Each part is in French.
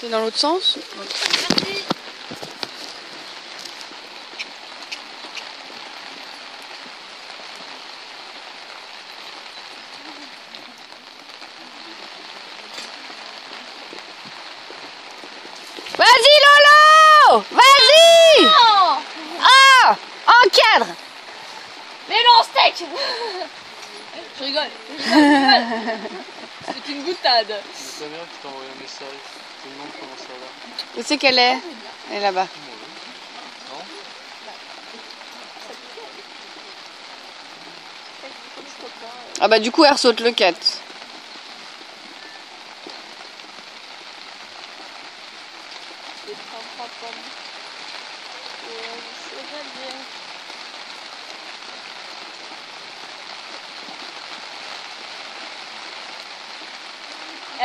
C'est dans l'autre sens. Merci. Vas-y Lolo! Vas-y! Non. Ah! Encadre! Mais non, steak. Je rigole. C'est une boutade. C'est ta mère qui t'a envoyé un message. Tu te demandes comment ça va. Où c'est qu'elle est? Elle est là-bas. Non? Ah bah du coup elle saute le cat.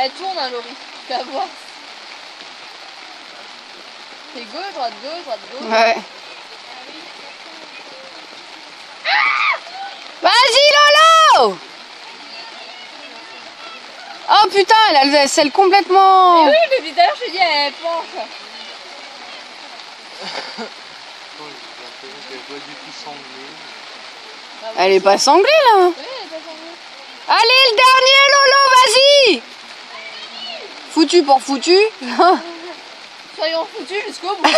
Elle tourne, hein, Laurie. Tu vas voir. C'est gauche, droite, gauche. Ouais. Vas-y Lolo! Oh putain, elle a le selle complètement. Mais oui, mais depuis tout à l'heure, je te dis, elle penche. J'ai l'impression qu'elle est pas du tout sanglée. Elle est pas sanglée là. Oui, elle est pas sanglée. Allez le dernier Lolo, vas-y. Foutu pour foutu. Soyons foutus jusqu'au bout.